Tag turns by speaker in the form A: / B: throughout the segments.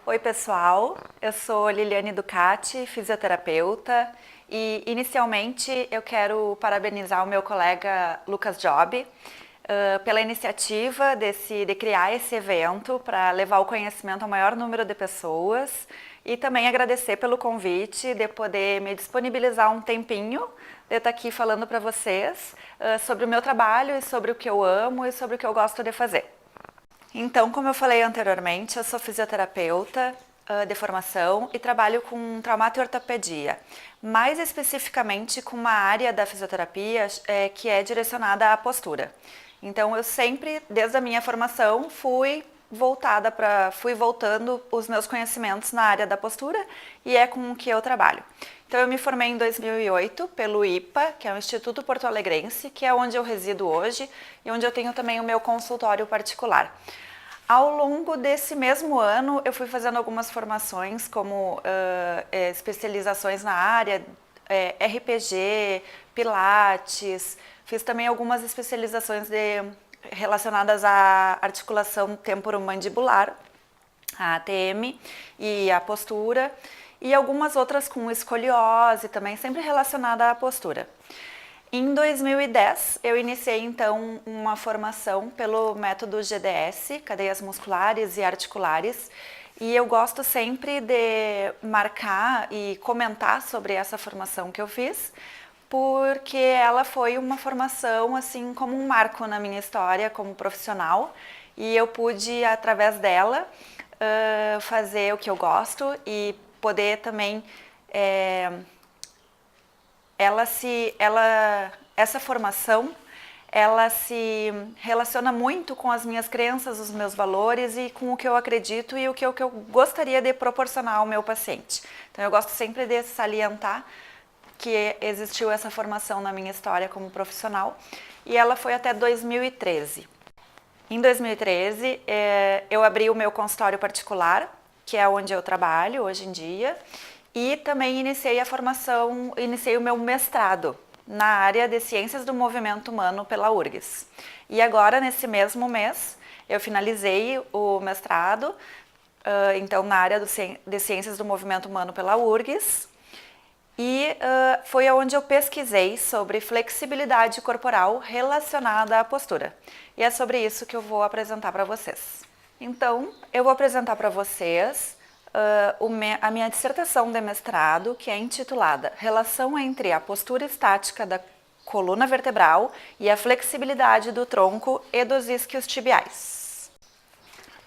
A: Oi pessoal, eu sou Liliane Ducati, fisioterapeuta e inicialmente eu quero parabenizar o meu colega Lucas Job pela iniciativa de criar esse evento para levar o conhecimento ao maior número de pessoas e também agradecer pelo convite de poder me disponibilizar um tempinho de estar aqui falando para vocês sobre o meu trabalho e sobre o que eu amo e sobre o que eu gosto de fazer. Então, como eu falei anteriormente, eu sou fisioterapeuta de formação e trabalho com traumato e ortopedia, mais especificamente com uma área da fisioterapia que é direcionada à postura. Então, eu sempre, desde a minha formação, fui voltando os meus conhecimentos na área da postura e é com o que eu trabalho. Então, eu me formei em 2008 pelo IPA, que é o Instituto Porto Alegrense, que é onde eu resido hoje e onde eu tenho também o meu consultório particular. Ao longo desse mesmo ano, eu fui fazendo algumas formações, como especializações na área, RPG, Pilates, fiz também algumas especializações relacionadas à articulação temporomandibular, a ATM e a postura, e algumas outras com escoliose também, sempre relacionada à postura. Em 2010, eu iniciei então uma formação pelo método GDS, cadeias musculares e articulares, e eu gosto sempre de marcar e comentar sobre essa formação que eu fiz, porque ela foi uma formação assim como um marco na minha história como profissional, e eu pude, através dela, fazer o que eu gosto e poder também essa formação, ela se relaciona muito com as minhas crenças, os meus valores e com o que eu acredito e o que eu gostaria de proporcionar ao meu paciente. Então, eu gosto sempre de salientar que existiu essa formação na minha história como profissional e ela foi até 2013. Em 2013, eu abri o meu consultório particular, que é onde eu trabalho hoje em dia, e também iniciei o meu mestrado na área de Ciências do Movimento Humano pela URGS. E agora, nesse mesmo mês, eu finalizei o mestrado, então na área de Ciências do Movimento Humano pela URGS, e foi onde eu pesquisei sobre flexibilidade corporal relacionada à postura. E é sobre isso que eu vou apresentar para vocês. Então, eu vou apresentar para vocês a minha dissertação de mestrado, que é intitulada Relação entre a postura estática da coluna vertebral e a flexibilidade do tronco e dos isquios tibiais.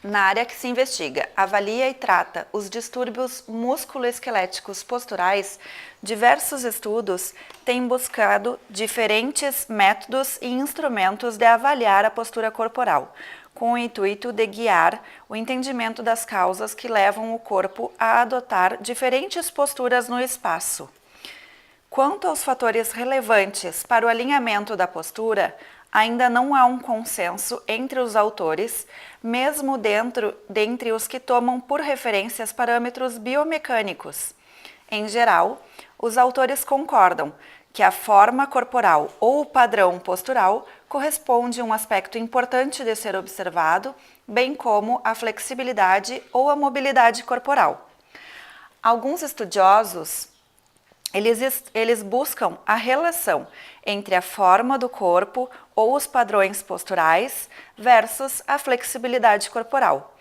A: Na área que se investiga, avalia e trata os distúrbios musculoesqueléticos posturais, diversos estudos têm buscado diferentes métodos e instrumentos de avaliar a postura corporal, com o intuito de guiar o entendimento das causas que levam o corpo a adotar diferentes posturas no espaço. Quanto aos fatores relevantes para o alinhamento da postura, ainda não há um consenso entre os autores, mesmo dentre os que tomam por referências parâmetros biomecânicos. Em geral, os autores concordam que a forma corporal ou o padrão postural corresponde a um aspecto importante de ser observado, bem como a flexibilidade ou a mobilidade corporal. Alguns estudiosos eles buscam a relação entre a forma do corpo ou os padrões posturais versus a flexibilidade corporal,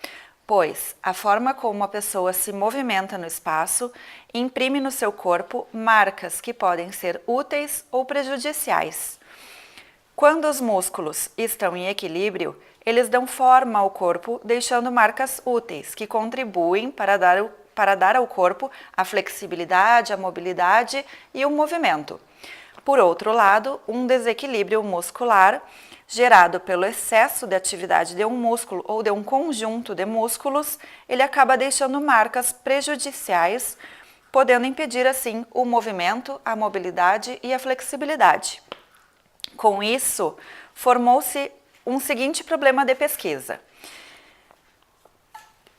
A: pois a forma como a pessoa se movimenta no espaço imprime no seu corpo marcas que podem ser úteis ou prejudiciais. Quando os músculos estão em equilíbrio, eles dão forma ao corpo, deixando marcas úteis que contribuem para dar ao corpo a flexibilidade, a mobilidade e o movimento. Por outro lado, um desequilíbrio muscular gerado pelo excesso de atividade de um músculo ou de um conjunto de músculos, ele acaba deixando marcas prejudiciais, podendo impedir assim o movimento, a mobilidade e a flexibilidade. Com isso, formou-se um seguinte problema de pesquisa.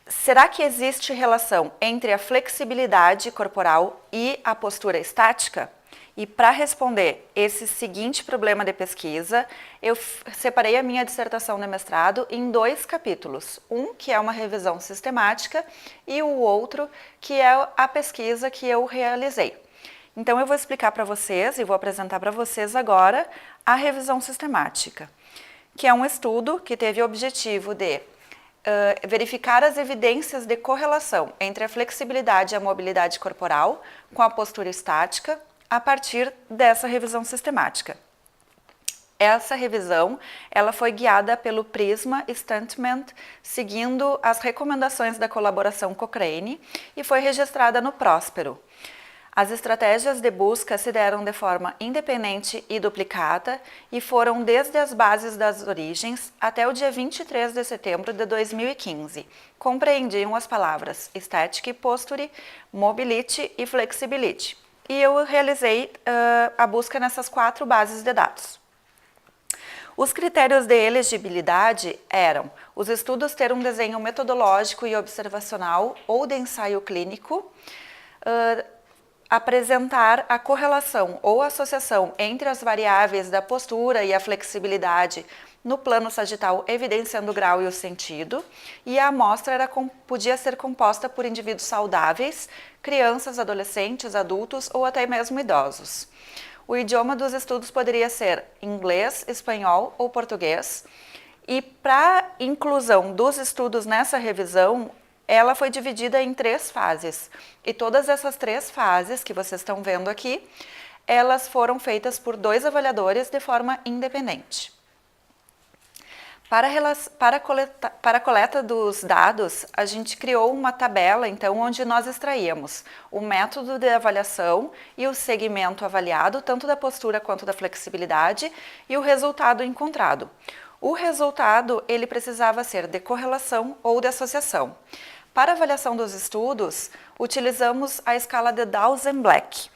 A: Será que existe relação entre a flexibilidade corporal e a postura estática? E para responder esse seguinte problema de pesquisa, eu separei a minha dissertação de mestrado em 2 capítulos. Um que é uma revisão sistemática e o outro que é a pesquisa que eu realizei. Então eu vou explicar para vocês e vou apresentar para vocês agora a revisão sistemática, que é um estudo que teve o objetivo de verificar as evidências de correlação entre a flexibilidade e a mobilidade corporal com a postura estática a partir dessa revisão sistemática. Essa revisão ela foi guiada pelo Prisma Statement, seguindo as recomendações da colaboração Cochrane e foi registrada no Próspero. As estratégias de busca se deram de forma independente e duplicada e foram desde as bases das origens até o dia 23 de setembro de 2015. Compreendiam as palavras Static Posture, Mobility e Flexibility. E eu realizei a busca nessas 4 bases de dados. Os critérios de elegibilidade eram os estudos ter um desenho metodológico e observacional ou de ensaio clínico, apresentar a correlação ou associação entre as variáveis da postura e a flexibilidade no plano sagital, evidenciando o grau e o sentido, e a amostra podia ser composta por indivíduos saudáveis, crianças, adolescentes, adultos ou até mesmo idosos. O idioma dos estudos poderia ser inglês, espanhol ou português, e para inclusão dos estudos nessa revisão, ela foi dividida em 3 fases, e todas essas 3 fases que vocês estão vendo aqui, elas foram feitas por 2 avaliadores de forma independente. Para a coleta dos dados, a gente criou uma tabela, então, onde nós extraíamos o método de avaliação e o segmento avaliado, tanto da postura quanto da flexibilidade, e o resultado encontrado. O resultado, ele precisava ser de correlação ou de associação. Para avaliação dos estudos, utilizamos a escala de Dawson-Black,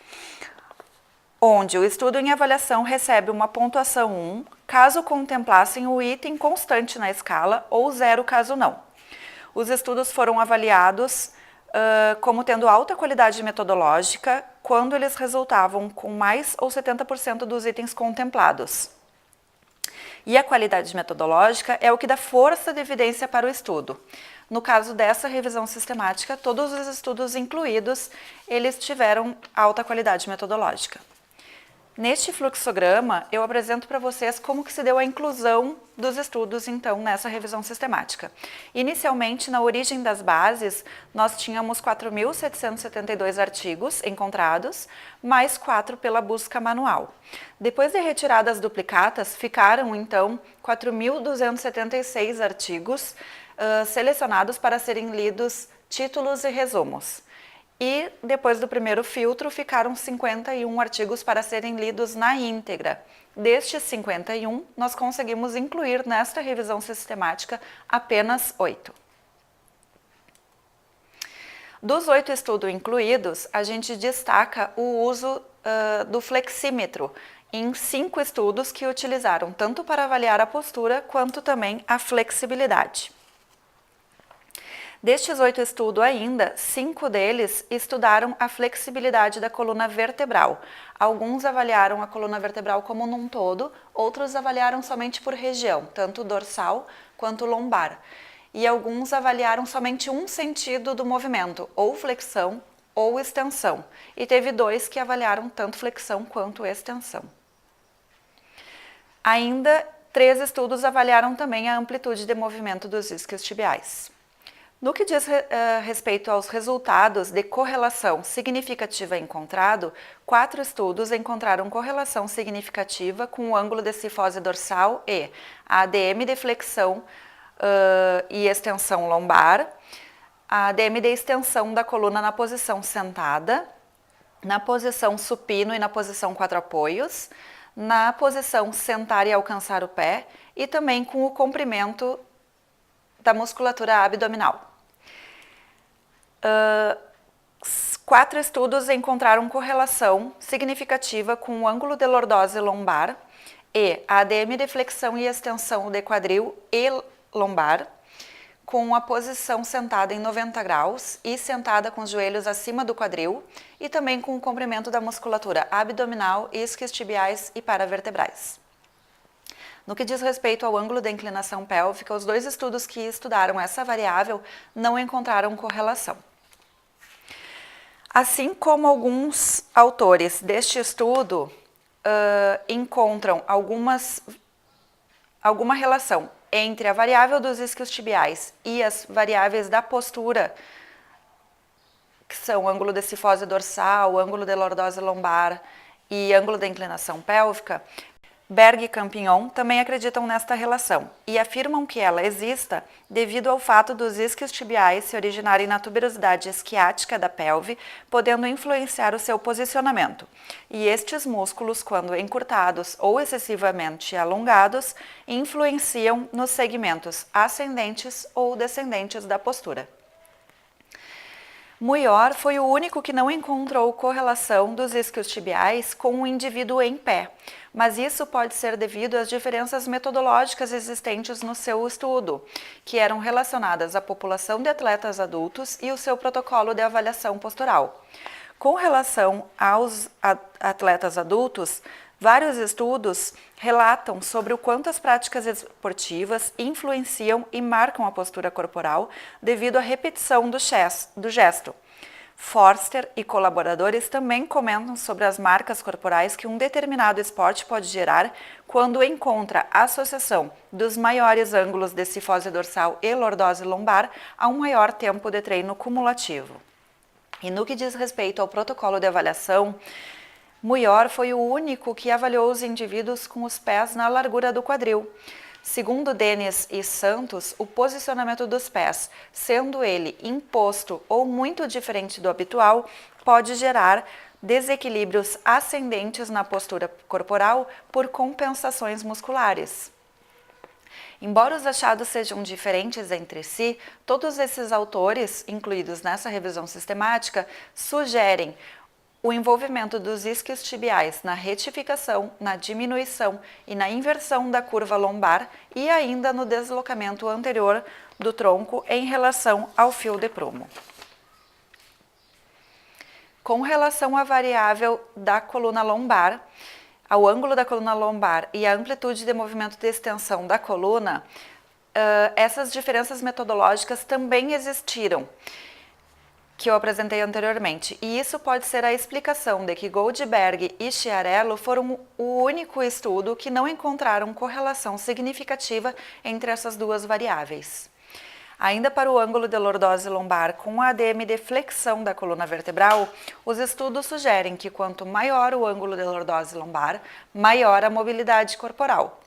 A: onde o estudo em avaliação recebe uma pontuação 1, caso contemplassem o item constante na escala, ou 0 caso não. Os estudos foram avaliados como tendo alta qualidade metodológica, quando eles resultavam com mais ou 70% dos itens contemplados. E a qualidade metodológica é o que dá força de evidência para o estudo. No caso dessa revisão sistemática, todos os estudos incluídos, eles tiveram alta qualidade metodológica. Neste fluxograma, eu apresento para vocês como que se deu a inclusão dos estudos, então, nessa revisão sistemática. Inicialmente, na origem das bases, nós tínhamos 4.772 artigos encontrados, mais 4 pela busca manual. Depois de retiradas duplicatas, ficaram, então, 4.276 artigos selecionados para serem lidos títulos e resumos. E depois do primeiro filtro, ficaram 51 artigos para serem lidos na íntegra. Destes 51, nós conseguimos incluir nesta revisão sistemática apenas 8. Dos 8 estudos incluídos, a gente destaca o uso do flexímetro em 5 estudos que utilizaram tanto para avaliar a postura quanto também a flexibilidade. Destes 8 estudos ainda, 5 deles estudaram a flexibilidade da coluna vertebral. Alguns avaliaram a coluna vertebral como num todo, outros avaliaram somente por região, tanto dorsal quanto lombar. E alguns avaliaram somente um sentido do movimento, ou flexão ou extensão. E teve 2 que avaliaram tanto flexão quanto extensão. Ainda, 3 estudos avaliaram também a amplitude de movimento dos isquiotibiais. No que diz respeito aos resultados de correlação significativa encontrado, 4 estudos encontraram correlação significativa com o ângulo de cifose dorsal e a ADM de flexão e extensão lombar, a ADM de extensão da coluna na posição sentada, na posição supino e na posição 4 apoios, na posição sentar e alcançar o pé e também com o comprimento da musculatura abdominal. 4 estudos encontraram correlação significativa com o ângulo de lordose lombar e a ADM de flexão e extensão de quadril e lombar, com a posição sentada em 90 graus e sentada com os joelhos acima do quadril e também com o comprimento da musculatura abdominal, isquiotibiais e paravertebrais. No que diz respeito ao ângulo da inclinação pélvica, os 2 estudos que estudaram essa variável não encontraram correlação. Assim como alguns autores deste estudo encontram alguma relação entre a variável dos isquiotibiais e as variáveis da postura, que são ângulo de cifose dorsal, ângulo de lordose lombar e ângulo da inclinação pélvica, Berg e Campignon também acreditam nesta relação e afirmam que ela exista devido ao fato dos isquiotibiais se originarem na tuberosidade esquiática da pelve, podendo influenciar o seu posicionamento. E estes músculos, quando encurtados ou excessivamente alongados, influenciam nos segmentos ascendentes ou descendentes da postura. Muir foi o único que não encontrou correlação dos isquiotibiais com o indivíduo em pé, mas isso pode ser devido às diferenças metodológicas existentes no seu estudo, que eram relacionadas à população de atletas adultos e o seu protocolo de avaliação postural. Com relação aos atletas adultos, vários estudos relatam sobre o quanto as práticas esportivas influenciam e marcam a postura corporal devido à repetição do gesto. Forster e colaboradores também comentam sobre as marcas corporais que um determinado esporte pode gerar quando encontra a associação dos maiores ângulos de cifose dorsal e lordose lombar a um maior tempo de treino cumulativo. E no que diz respeito ao protocolo de avaliação, Muir foi o único que avaliou os indivíduos com os pés na largura do quadril. Segundo Denis e Santos, o posicionamento dos pés, sendo ele imposto ou muito diferente do habitual, pode gerar desequilíbrios ascendentes na postura corporal por compensações musculares. Embora os achados sejam diferentes entre si, todos esses autores, incluídos nessa revisão sistemática, sugerem o envolvimento dos isquiotibiais na retificação, na diminuição e na inversão da curva lombar e ainda no deslocamento anterior do tronco em relação ao fio de prumo. Com relação à variável da coluna lombar, ao ângulo da coluna lombar e à amplitude de movimento de extensão da coluna, essas diferenças metodológicas também existiram, que eu apresentei anteriormente, e isso pode ser a explicação de que Goldberg e Chiarello foram o único estudo que não encontraram correlação significativa entre essas duas variáveis. Ainda para o ângulo de lordose lombar com ADM de flexão da coluna vertebral, os estudos sugerem que quanto maior o ângulo de lordose lombar, maior a mobilidade corporal.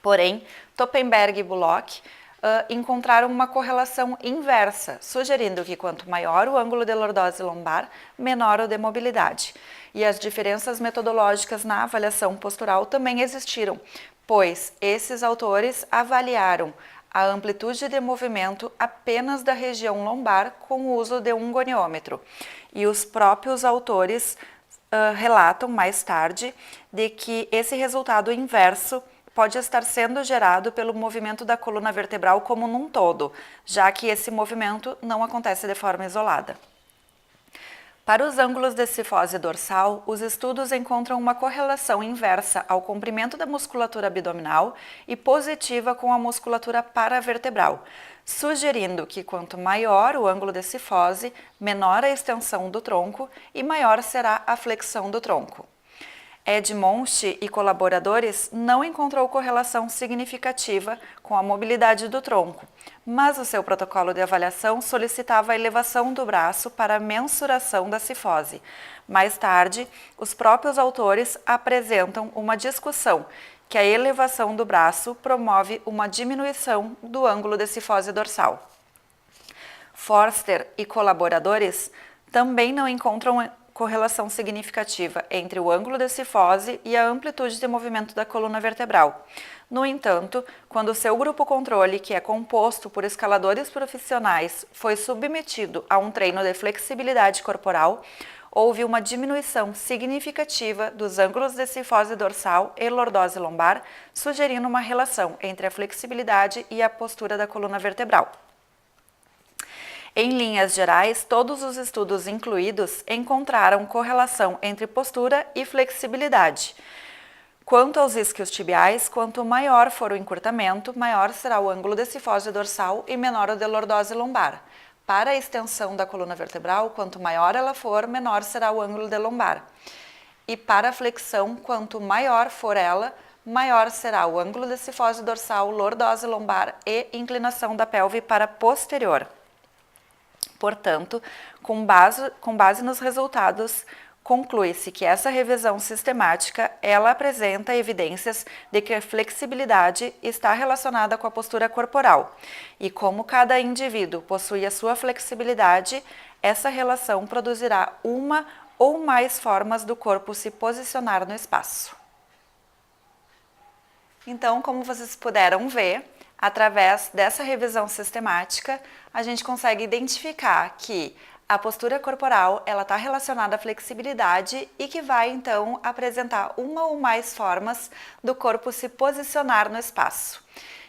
A: Porém, Toppenberg e Bullock encontraram uma correlação inversa, sugerindo que quanto maior o ângulo de lordose lombar, menor o de mobilidade. E as diferenças metodológicas na avaliação postural também existiram, pois esses autores avaliaram a amplitude de movimento apenas da região lombar com o uso de um goniômetro. E os próprios autores relatam mais tarde de que esse resultado inverso pode estar sendo gerado pelo movimento da coluna vertebral como num todo, já que esse movimento não acontece de forma isolada. Para os ângulos de cifose dorsal, os estudos encontram uma correlação inversa ao comprimento da musculatura abdominal e positiva com a musculatura paravertebral, sugerindo que quanto maior o ângulo de cifose, menor a extensão do tronco e maior será a flexão do tronco. Edmonds e colaboradores não encontrou correlação significativa com a mobilidade do tronco, mas o seu protocolo de avaliação solicitava a elevação do braço para a mensuração da cifose. Mais tarde, os próprios autores apresentam uma discussão que a elevação do braço promove uma diminuição do ângulo de cifose dorsal. Forster e colaboradores também não encontram correlação significativa entre o ângulo de cifose e a amplitude de movimento da coluna vertebral. No entanto, quando o seu grupo controle, que é composto por escaladores profissionais, foi submetido a um treino de flexibilidade corporal, houve uma diminuição significativa dos ângulos de cifose dorsal e lordose lombar, sugerindo uma relação entre a flexibilidade e a postura da coluna vertebral. Em linhas gerais, todos os estudos incluídos encontraram correlação entre postura e flexibilidade. Quanto aos isquiotibiais, quanto maior for o encurtamento, maior será o ângulo de cifose dorsal e menor o de lordose lombar. Para a extensão da coluna vertebral, quanto maior ela for, menor será o ângulo de lombar. E para a flexão, quanto maior for ela, maior será o ângulo de cifose dorsal, lordose lombar e inclinação da pelve para posterior. Portanto, com base nos resultados, conclui-se que essa revisão sistemática, ela apresenta evidências de que a flexibilidade está relacionada com a postura corporal. E como cada indivíduo possui a sua flexibilidade, essa relação produzirá uma ou mais formas do corpo se posicionar no espaço. Então, como vocês puderam ver, através dessa revisão sistemática, a gente consegue identificar que a postura corporal ela está relacionada à flexibilidade e que vai então apresentar uma ou mais formas do corpo se posicionar no espaço.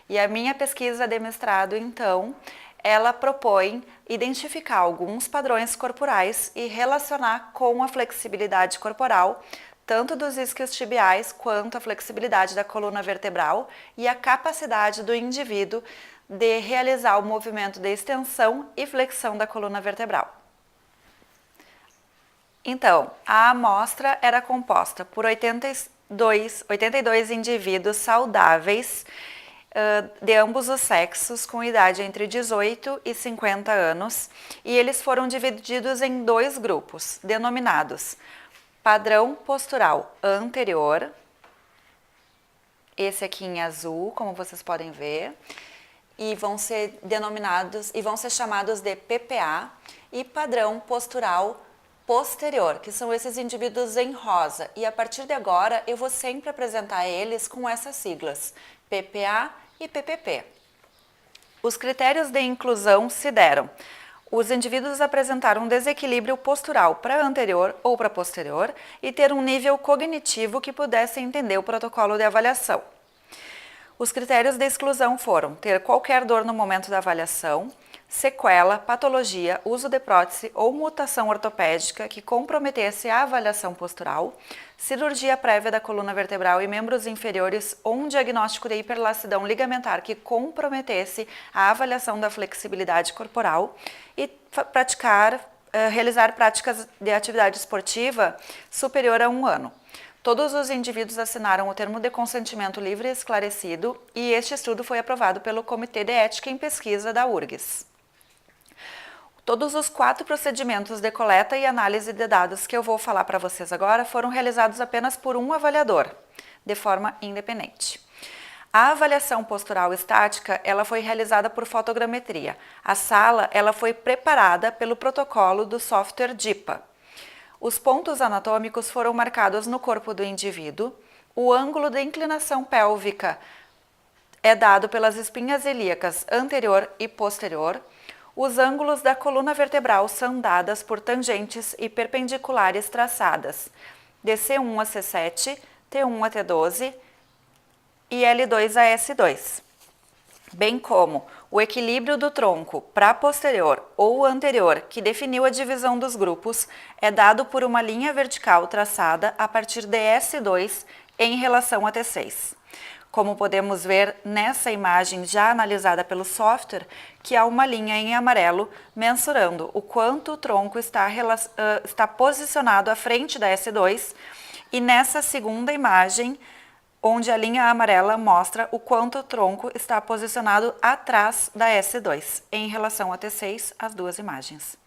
A: E a minha pesquisa de mestrado então, ela propõe identificar alguns padrões corporais e relacionar com a flexibilidade corporal, tanto dos isquiotibiais quanto a flexibilidade da coluna vertebral e a capacidade do indivíduo de realizar o movimento de extensão e flexão da coluna vertebral. Então, a amostra era composta por 82 indivíduos saudáveis de ambos os sexos, com idade entre 18 e 50 anos, e eles foram divididos em dois grupos, denominados padrão postural anterior, esse aqui em azul, como vocês podem ver, e vão ser chamados de PPA, e padrão postural posterior, que são esses indivíduos em rosa, e a partir de agora eu vou sempre apresentar eles com essas siglas, PPA e PPP. Os critérios de inclusão se deram: os indivíduos apresentaram um desequilíbrio postural para anterior ou para posterior e ter um nível cognitivo que pudesse entender o protocolo de avaliação. Os critérios de exclusão foram ter qualquer dor no momento da avaliação, sequela, patologia, uso de prótese ou mutação ortopédica que comprometesse a avaliação postural, cirurgia prévia da coluna vertebral e membros inferiores ou um diagnóstico de hiperlaxidão ligamentar que comprometesse a avaliação da flexibilidade corporal e realizar práticas de atividade esportiva superior a 1 ano. Todos os indivíduos assinaram o termo de consentimento livre e esclarecido e este estudo foi aprovado pelo Comitê de Ética em Pesquisa da URGS. Todos os 4 procedimentos de coleta e análise de dados que eu vou falar para vocês agora foram realizados apenas por um avaliador, de forma independente. A avaliação postural estática, ela foi realizada por fotogrametria. A sala, ela foi preparada pelo protocolo do software DIPA. Os pontos anatômicos foram marcados no corpo do indivíduo. O ângulo de inclinação pélvica é dado pelas espinhas ilíacas anterior e posterior. Os ângulos da coluna vertebral são dadas por tangentes e perpendiculares traçadas de C1 a C7, T1 a T12 e L2 a S2, bem como o equilíbrio do tronco para posterior ou anterior, que definiu a divisão dos grupos, é dado por uma linha vertical traçada a partir de S2 em relação a T6. Como podemos ver nessa imagem já analisada pelo software, que há uma linha em amarelo mensurando o quanto o tronco está posicionado à frente da S2, e nessa segunda imagem, onde a linha amarela mostra o quanto o tronco está posicionado atrás da S2, em relação a T6, as duas imagens.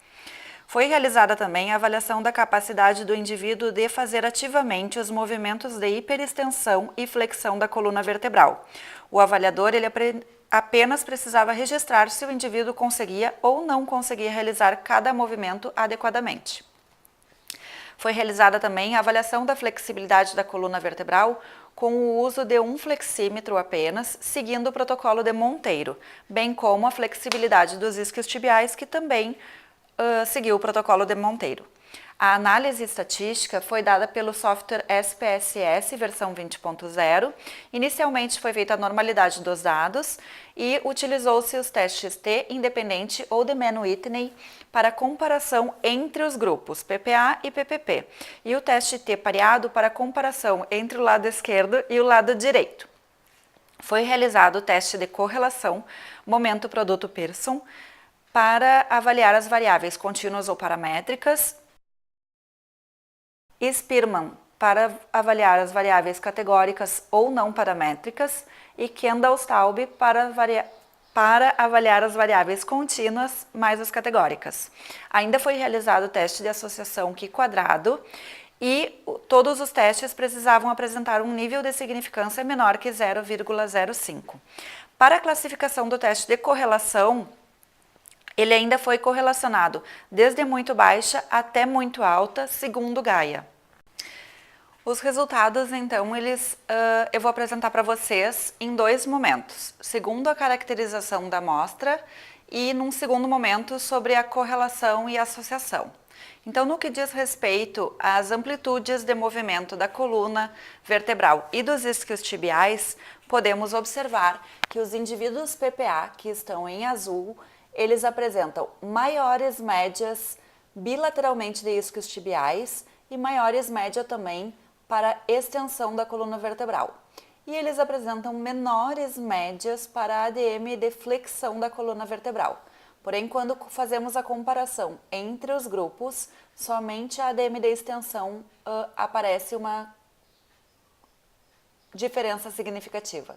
A: Foi realizada também a avaliação da capacidade do indivíduo de fazer ativamente os movimentos de hiperextensão e flexão da coluna vertebral. O avaliador apenas precisava registrar se o indivíduo conseguia ou não conseguia realizar cada movimento adequadamente. Foi realizada também a avaliação da flexibilidade da coluna vertebral com o uso de um flexímetro apenas, seguindo o protocolo de Monteiro, bem como a flexibilidade dos isquiotibiais, que também seguiu o protocolo de Monteiro. A análise estatística foi dada pelo software SPSS versão 20.0. Inicialmente foi feita a normalidade dos dados e utilizou-se os testes T independente ou de Mann-Whitney para comparação entre os grupos PPA e PPP e o teste T pareado para comparação entre o lado esquerdo e o lado direito. Foi realizado o teste de correlação momento-produto Pearson para avaliar as variáveis contínuas ou paramétricas, Spearman para avaliar as variáveis categóricas ou não paramétricas e Kendall-Staub para avaliar as variáveis contínuas mais as categóricas. Ainda foi realizado o teste de associação Q-quadrado e todos os testes precisavam apresentar um nível de significância menor que 0,05. Para a classificação do teste de correlação, ele ainda foi correlacionado desde muito baixa até muito alta, segundo Gaia. Os resultados, então, eu vou apresentar para vocês em dois momentos. Segundo, a caracterização da amostra e, num segundo momento, sobre a correlação e associação. Então, no que diz respeito às amplitudes de movimento da coluna vertebral e dos isquiotibiais, podemos observar que os indivíduos PPA, que estão em azul, eles apresentam maiores médias bilateralmente de isquiotibiais e maiores médias também para extensão da coluna vertebral. E eles apresentam menores médias para a ADM de flexão da coluna vertebral. Porém, quando fazemos a comparação entre os grupos, somente a ADM de extensão aparece uma diferença significativa.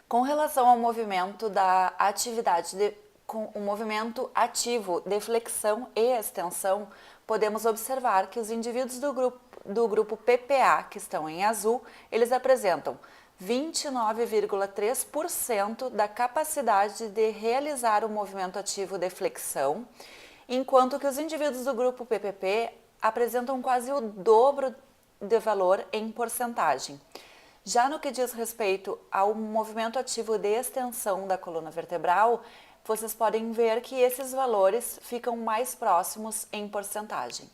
A: Com relação ao movimento da atividade com o movimento ativo de flexão e extensão, podemos observar que os indivíduos do grupo PPA, que estão em azul, eles apresentam 29,3% da capacidade de realizar o movimento ativo de flexão, enquanto que os indivíduos do grupo PPP apresentam quase o dobro de valor em porcentagem. Já no que diz respeito ao movimento ativo de extensão da coluna vertebral, vocês podem ver que esses valores ficam mais próximos em porcentagem.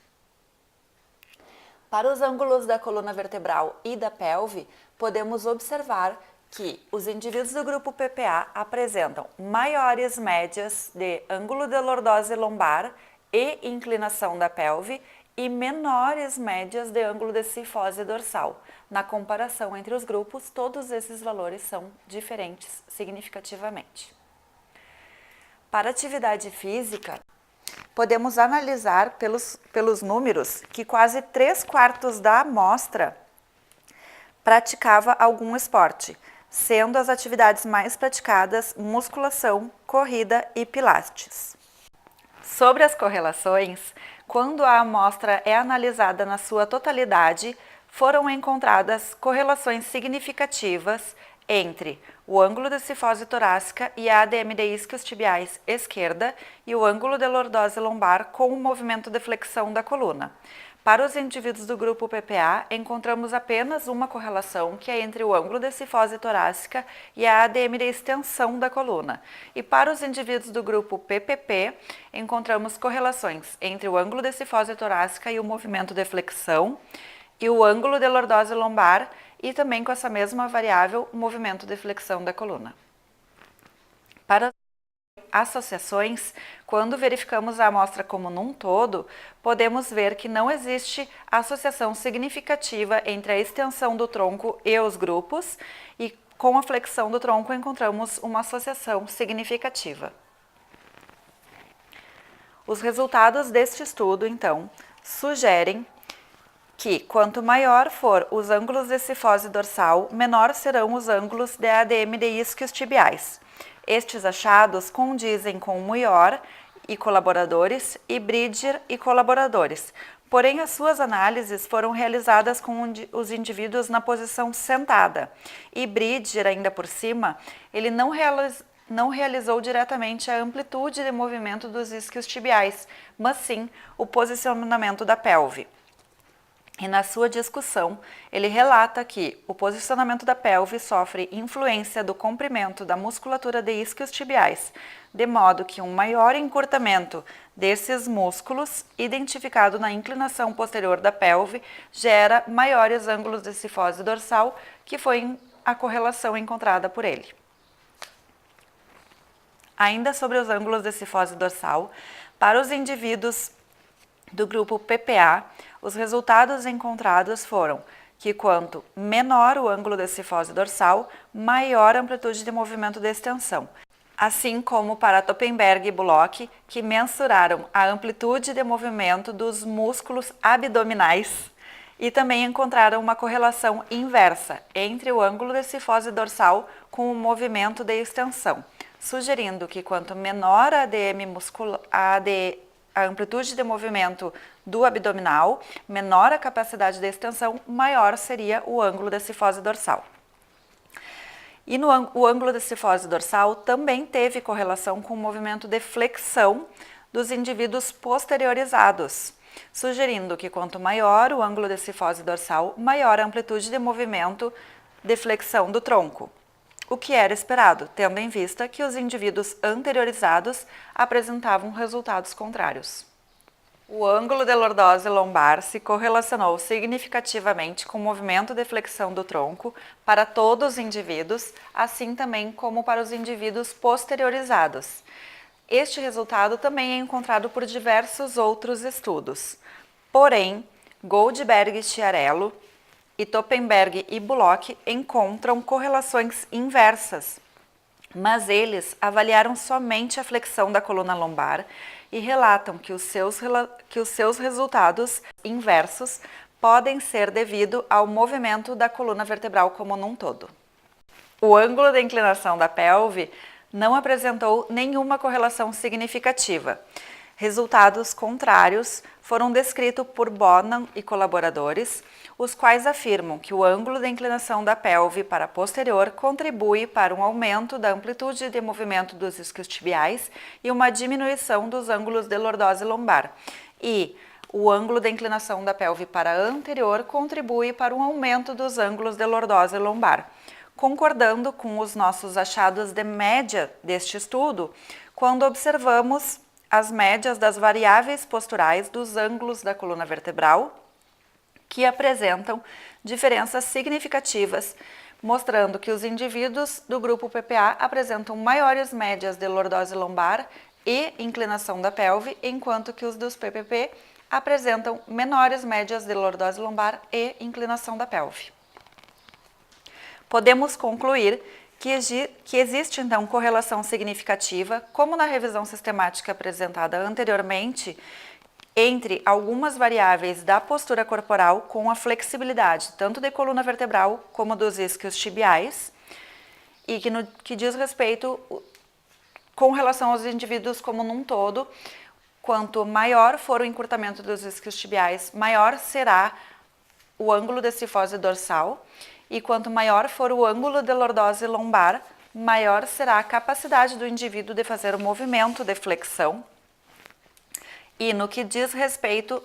A: Para os ângulos da coluna vertebral e da pelve, podemos observar que os indivíduos do grupo PPA apresentam maiores médias de ângulo de lordose lombar e inclinação da pelve e menores médias de ângulo de cifose dorsal. Na comparação entre os grupos, todos esses valores são diferentes significativamente. Para atividade física, podemos analisar pelos números que quase 3/4 da amostra praticava algum esporte, sendo as atividades mais praticadas musculação, corrida e pilates. Sobre as correlações, quando a amostra é analisada na sua totalidade, foram encontradas correlações significativas entre o ângulo de cifose torácica e a ADM de isquiotibiais esquerda e o ângulo de lordose lombar com o movimento de flexão da coluna. Para os indivíduos do grupo PPA, encontramos apenas uma correlação, que é entre o ângulo de cifose torácica e a ADM de extensão da coluna. E para os indivíduos do grupo PPP, encontramos correlações entre o ângulo de cifose torácica e o movimento de flexão, e o ângulo de lordose lombar, e também com essa mesma variável, o movimento de flexão da coluna. Para associações, quando verificamos a amostra como num todo, podemos ver que não existe associação significativa entre a extensão do tronco e os grupos, e com a flexão do tronco encontramos uma associação significativa. Os resultados deste estudo, então, sugerem que quanto maior for os ângulos de cifose dorsal, menor serão os ângulos de ADM de isquiotibiais. Estes achados condizem com Muir e colaboradores e Bridger e colaboradores, porém as suas análises foram realizadas com os indivíduos na posição sentada, e Bridger, ainda por cima, ele não realizou diretamente a amplitude de movimento dos isquiotibiais, mas sim o posicionamento da pelve. E na sua discussão, ele relata que o posicionamento da pelve sofre influência do comprimento da musculatura de isquiotibiais, de modo que um maior encurtamento desses músculos, identificado na inclinação posterior da pelve, gera maiores ângulos de cifose dorsal, que foi a correlação encontrada por ele. Ainda sobre os ângulos de cifose dorsal, para os indivíduos do grupo PPA, os resultados encontrados foram que quanto menor o ângulo de cifose dorsal, maior a amplitude de movimento de extensão, assim como para Toppenberg e Bullock, que mensuraram a amplitude de movimento dos músculos abdominais e também encontraram uma correlação inversa entre o ângulo de cifose dorsal com o movimento de extensão, sugerindo que quanto menor a ADM muscular, a amplitude de movimento do abdominal, menor a capacidade de extensão, maior seria o ângulo de cifose dorsal. E o ângulo de cifose dorsal também teve correlação com o movimento de flexão dos indivíduos posteriorizados, sugerindo que quanto maior o ângulo de cifose dorsal, maior a amplitude de movimento de flexão do tronco. O que era esperado, tendo em vista que os indivíduos anteriorizados apresentavam resultados contrários. O ângulo de lordose lombar se correlacionou significativamente com o movimento de flexão do tronco para todos os indivíduos, assim também como para os indivíduos posteriorizados. Este resultado também é encontrado por diversos outros estudos. Porém, Goldberg e Chiarello e Toppenberg e Bullock encontram correlações inversas, mas eles avaliaram somente a flexão da coluna lombar e relatam que os seus resultados inversos podem ser devido ao movimento da coluna vertebral como num todo. O ângulo de inclinação da pelve não apresentou nenhuma correlação significativa. Resultados contrários foram descritos por Bonham e colaboradores, os quais afirmam que o ângulo de inclinação da pelve para posterior contribui para um aumento da amplitude de movimento dos isquiotibiais e uma diminuição dos ângulos de lordose lombar. E o ângulo de inclinação da pelve para anterior contribui para um aumento dos ângulos de lordose lombar. Concordando com os nossos achados de média deste estudo, quando observamos as médias das variáveis posturais dos ângulos da coluna vertebral, que apresentam diferenças significativas, mostrando que os indivíduos do grupo PPA apresentam maiores médias de lordose lombar e inclinação da pelve, enquanto que os dos PPP apresentam menores médias de lordose lombar e inclinação da pelve. Podemos concluir que existe, então, correlação significativa, como na revisão sistemática apresentada anteriormente, entre algumas variáveis da postura corporal com a flexibilidade, tanto de coluna vertebral como dos isquios tibiais, e que diz respeito com relação aos indivíduos como num todo, quanto maior for o encurtamento dos isquios tibiais, maior será o ângulo de cifose dorsal, e quanto maior for o ângulo de lordose lombar, maior será a capacidade do indivíduo de fazer o movimento de flexão. E no que diz respeito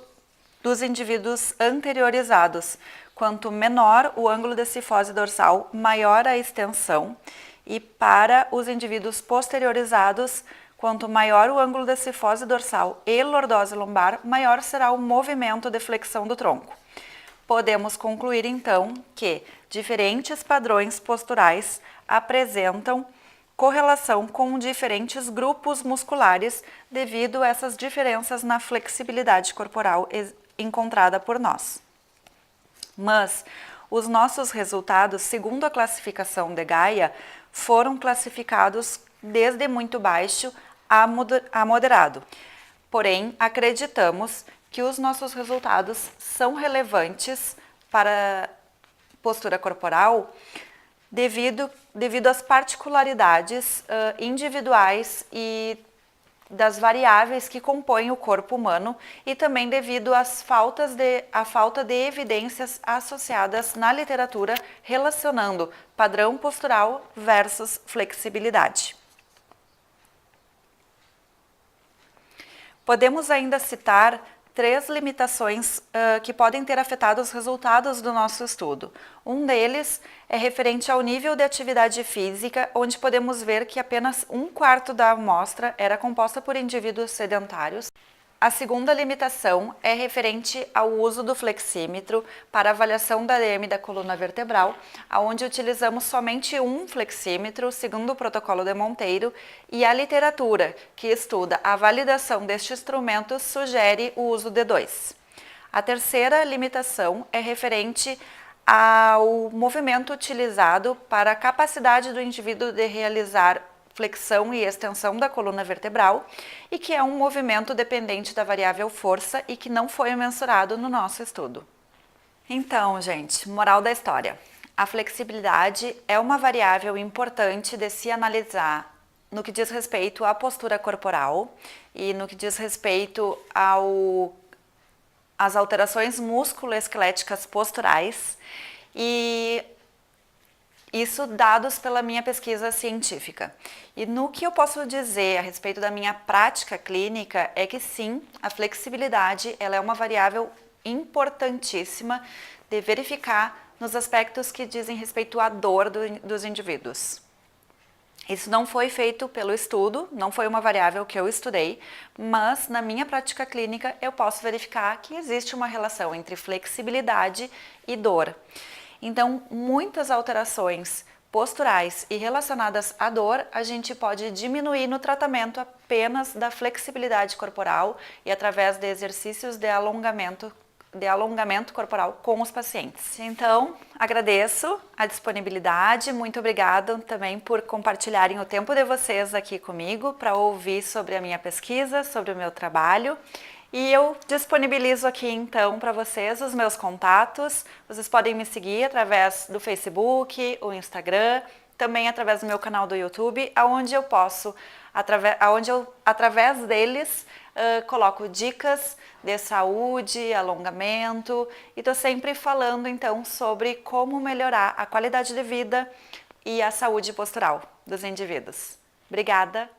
A: dos indivíduos anteriorizados, quanto menor o ângulo de cifose dorsal, maior a extensão, e para os indivíduos posteriorizados, quanto maior o ângulo de cifose dorsal e lordose lombar, maior será o movimento de flexão do tronco. Podemos concluir, então, que diferentes padrões posturais apresentam correlação com diferentes grupos musculares devido a essas diferenças na flexibilidade corporal encontrada por nós. Mas os nossos resultados, segundo a classificação de Gaia, foram classificados desde muito baixo a moderado. Porém, acreditamos que os nossos resultados são relevantes para postura corporal devido às particularidades individuais e das variáveis que compõem o corpo humano e também devido à falta de evidências associadas na literatura relacionando padrão postural versus flexibilidade. Podemos ainda citar 3 limitações que podem ter afetado os resultados do nosso estudo. Um deles é referente ao nível de atividade física, onde podemos ver que apenas 1/4 da amostra era composta por indivíduos sedentários. A segunda limitação é referente ao uso do flexímetro para avaliação da ADM da coluna vertebral, onde utilizamos somente um flexímetro, segundo o protocolo de Monteiro, e a literatura, que estuda a validação deste instrumento, sugere o uso de 2. A terceira limitação é referente ao movimento utilizado para a capacidade do indivíduo de realizar flexão e extensão da coluna vertebral, e que é um movimento dependente da variável força e que não foi mensurado no nosso estudo. Então, gente, moral da história. A flexibilidade é uma variável importante de se analisar no que diz respeito à postura corporal e no que diz respeito às alterações musculoesqueléticas posturais, e isso dados pela minha pesquisa científica. E no que eu posso dizer a respeito da minha prática clínica é que sim, a flexibilidade ela é uma variável importantíssima de verificar nos aspectos que dizem respeito à dor dos indivíduos. Isso não foi feito pelo estudo, não foi uma variável que eu estudei, mas na minha prática clínica eu posso verificar que existe uma relação entre flexibilidade e dor. Então, muitas alterações posturais e relacionadas à dor, a gente pode diminuir no tratamento apenas da flexibilidade corporal e através de exercícios de alongamento corporal com os pacientes. Então, agradeço a disponibilidade, muito obrigada também por compartilharem o tempo de vocês aqui comigo para ouvir sobre a minha pesquisa, sobre o meu trabalho. E eu disponibilizo aqui então para vocês os meus contatos. Vocês podem me seguir através do Facebook, o Instagram, também através do meu canal do YouTube, onde eu posso, através deles, coloco dicas de saúde, alongamento, e estou sempre falando então sobre como melhorar a qualidade de vida e a saúde postural dos indivíduos. Obrigada!